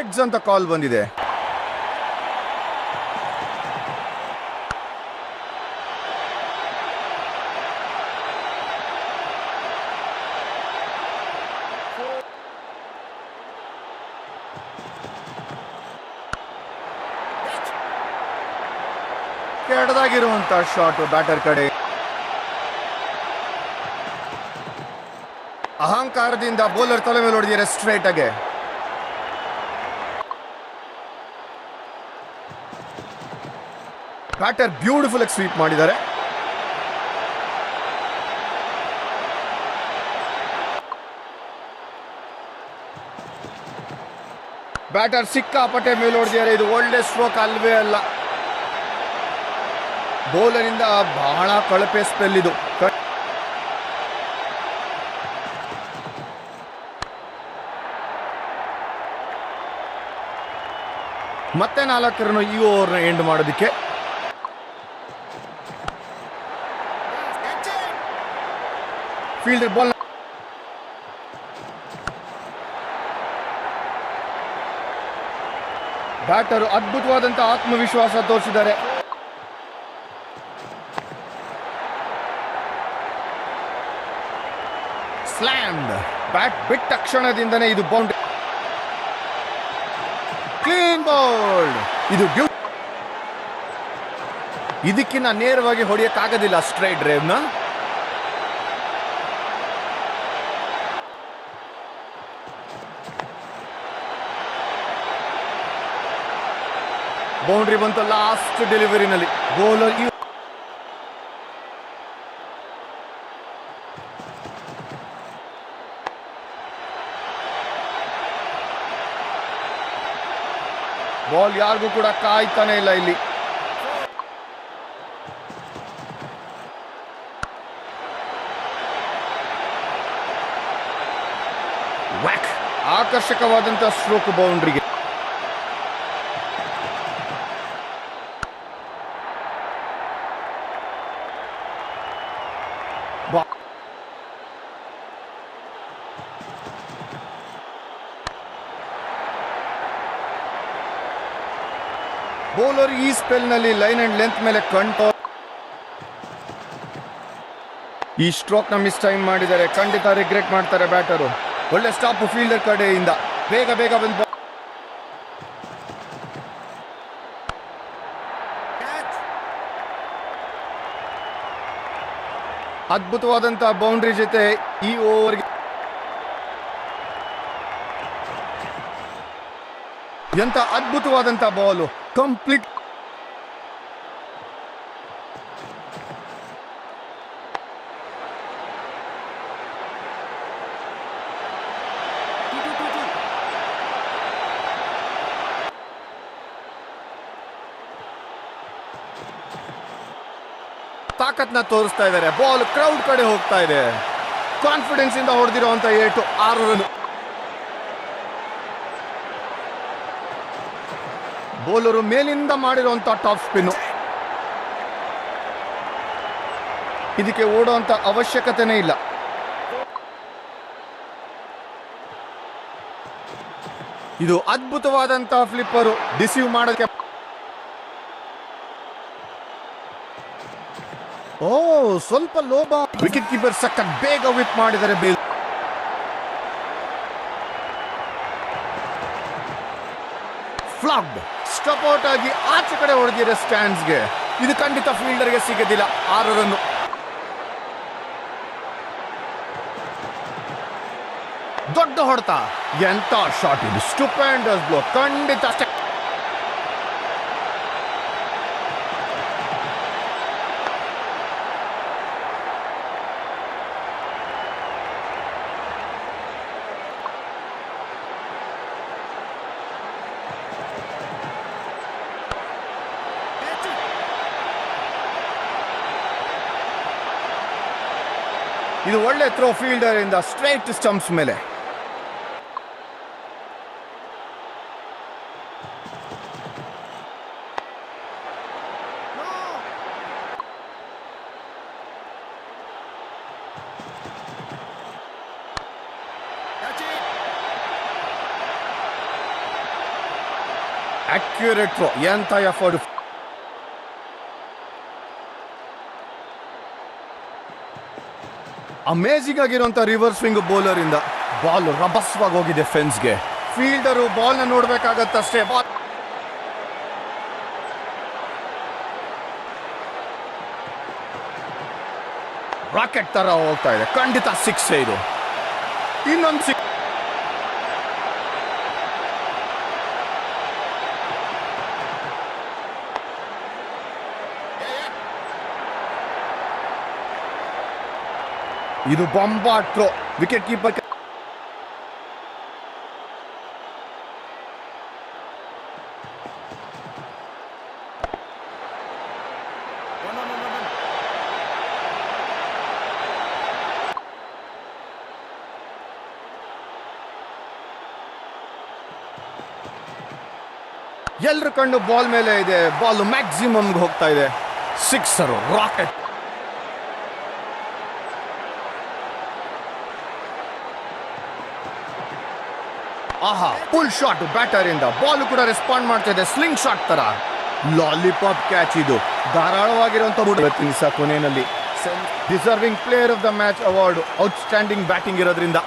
Heads ಅಂತ ಕಾಲ್ ಬಂದಿದೆ. ಕೆಡದಾಗಿರುವಂತ shot batter ಕಡೆ. ಅಹಂಕಾರದಿಂದ ಬೌಲರ್ ತಲೆ ಮೇಲೆ ಹೊಡೆದಿದ್ದಾರೆ ಸ್ಟ್ರೈಟ್ ಆಗಿ. ಬ್ಯಾಟರ್ ಬ್ಯೂಟಿಫುಲ್ ಆಗಿ ಸ್ವೀಪ್ ಮಾಡಿದ್ದಾರೆ. ಬ್ಯಾಟರ್ ಸಿಕ್ಕಾಪಟ್ಟೆ ಮೇಲೆ ಹೊಡೆದಿದ್ದಾರೆ. ಇದು ಒಳ್ಳೆ ಸ್ಟ್ರೋಕ್ ಅಲ್ವೇ ಅಲ್ಲ. ಬೌಲರಿಂದ ಬಹಳ ಕಳಪೆ ಸ್ಪೆಲ್ ಇದು. ಮತ್ತೆ 4 ರನ್ ಈ ಓವರ್ನ ಎಂಡ್ ಮಾಡೋದಕ್ಕೆ. Fielder ball. ಬ್ಯಾಟರ್ ಅದ್ಭುತವಾದಂತಹ ಆತ್ಮವಿಶ್ವಾಸ ತೋರಿಸಿದ್ದಾರೆ. ಸ್ಲ್ಯಾಮ್ಡ್. ಬ್ಯಾಟ್ ಬಿಟ್ಟ ತಕ್ಷಣದಿಂದನೇ ಇದು ಬೌಂಡ್ರಿ. Clean bowled. ಇದು ಇದಕ್ಕಿಂತ ನೇರವಾಗಿ ಹೊಡೆಯಕ್ಕಾಗೋದಿಲ್ಲ ಸ್ಟ್ರೈಟ್ ಡ್ರೈವ್ನ. ಬೌಂಡ್ರಿ ಬಂತು ಲಾಸ್ಟ್ ಡೆಲಿವರಿನಲ್ಲಿ. ಬೌಲರ್ ಬಾಲ್ ಯಾರಿಗೂ ಕೂಡ ಕಾಯ್ತಾನೆ ಇಲ್ಲ ಇಲ್ಲಿ. ವ್ಯಾಕ್. ಆಕರ್ಷಕವಾದಂತಹ ಸ್ಟ್ರೋಕ್ ಬೌಂಡ್ರಿಗೆ. ಬೌಲರ್ ಈ ಸ್ಪೆಲ್ ನಲ್ಲಿ ಲೈನ್ ಅಂಡ್ ಲೆಂತ್ ಮೇಲೆ ಕಂಟ್ರೋಲ್. ಈ ಸ್ಟ್ರೋಕ್ ನ ಮಿಸ್ ಟೈಮ್ ಮಾಡಿದ್ದಾರೆ. ಖಂಡಿತ ರಿಗ್ರೆಟ್ ಮಾಡ್ತಾರೆ ಬ್ಯಾಟರು. ಒಳ್ಳೆ ಸ್ಟಾಪ್ ಫೀಲ್ಡರ್ ಕಡೆಯಿಂದ. ಬೇಗ ಬೇಗ ಬಂದು ಅದ್ಭುತವಾದಂತಹ ಬೌಂಡ್ರಿ ಜೊತೆ ಈ ಓವರ್ಗೆ ಎಂತ ಅದ್ಭುತವಾದಂತಹ ಬಾಲು. ಕಂಪ್ಲೀಟ್. ತಾಕತ್ನ ತೋರಿಸ್ತಾ ಇದ್ದಾರೆ. ಬಾಲ್ ಕ್ರೌಡ್ ಕಡೆ ಹೋಗ್ತಾ ಇದೆ. ಕಾನ್ಫಿಡೆನ್ಸ್ ಇಂದ ಹೊಡೆದಿರುವಂತ 6 ರನ್. ಬೌಲರು ಮೇಲಿಂದ ಮಾಡಿರುವಂತ ಟಾಪ್ ಸ್ಪಿನ್. ಇದಕ್ಕೆ ಓಡುವಂತ ಅವಶ್ಯಕತೆನೇ ಇಲ್ಲ. ಇದು ಅದ್ಭುತವಾದಂತಹ ಫ್ಲಿಪ್ಪರು. ಡಿಸೀವ್ ಮಾಡೋಕೆ. ಸ್ವಲ್ಪ ಲೋಬ. ವಿಕೆಟ್ ಕೀಪರ್ ಸಖತ್ ಬೇಗ ವಿಪ್ ಮಾಡಿದರೆ. ಫ್ಲಾಗ್ಡ್. ಸ್ಟಪ್ ಔಟ್ ಆಗಿ ಆಚೆ ಕಡೆ ಹೊಡೆದಿದೆ ಸ್ಟ್ಯಾಂಡ್ಸ್ಗೆ. ಇದು ಖಂಡಿತ ಫೀಲ್ಡರ್ಗೆ ಸಿಗೋದಿಲ್ಲ. 6 ರನ್. ದೊಡ್ಡ ಹೊಡೆತ. ಎಂತ ಶಾಟ್ ಇದು. ಸ್ಟುಪೆಂಡಸ್ ಬ್ಲೋ. ಖಂಡಿತ ಅಷ್ಟೇ. ಇದು ಒಳ್ಳೆ ಥ್ರೋ ಫೀಲ್ಡರ್ ಇಂದ ಸ್ಟ್ರೈಟ್ ಸ್ಟಂಪ್ಸ್ ಮೇಲೆ. ಅಕ್ಯುರೇಟ್ ಥ್ರೋ, ಎಂತ ಎಫರ್ಟ್. ಅಮೇಜಿಂಗ್ ಆಗಿರುವಂತ ರಿವರ್ಸ್ ಸ್ವಿಂಗ್ ಬೌಲರ್ ಇಂದ ಬಾಲ್ ರಭಸವಾಗಿ ಹೋಗಿದೆ ಫೆನ್ಸ್ಗೆ. ಫೀಲ್ಡರು ಬಾಲ್ ನ ನೋಡ್ಬೇಕಾಗತ್ತಷ್ಟೇ. ಬಾಲ್ ರಾಕೆಟ್ ತರ ಹೋಗ್ತಾ ಇದೆ. ಖಂಡಿತ ಸಿಕ್ಸ್ ಇದು. ಇನ್ನೊಂದು ಸಿಕ್ಸ್. ಇದು ಬಾಂಬಾಟ್ ಥ್ರೋ. ವಿಕೆಟ್ ಕೀಪರ್ ಎಲ್ರ ಕಣ್ಣು ಬಾಲ್ ಮೇಲೆ ಇದೆ. ಬಾಲ್ ಮ್ಯಾಕ್ಸಿಮಮ್ಗೆ ಹೋಗ್ತಾ ಇದೆ. Sixer, rocket. ಆಹಾ, ಫುಲ್ ಶಾಟ್ ಬ್ಯಾಟರ್ ಇಂದ. ಬಾಲ್ ಕೂಡ ರೆಸ್ಪಾಂಡ್ ಮಾಡ್ತಾ ಇದೆ ಸ್ಲಿಂಗ್ ಶಾಟ್ ತರ. ಲಾಲಿಪಾಪ್ ಕ್ಯಾಚ್ ಇದು. ಧಾರಾಳವಾಗಿರುವಂತ ಕೊನೆಯಲ್ಲಿ deserving player of the match award. Outstanding batting ಇರೋದ್ರಿಂದ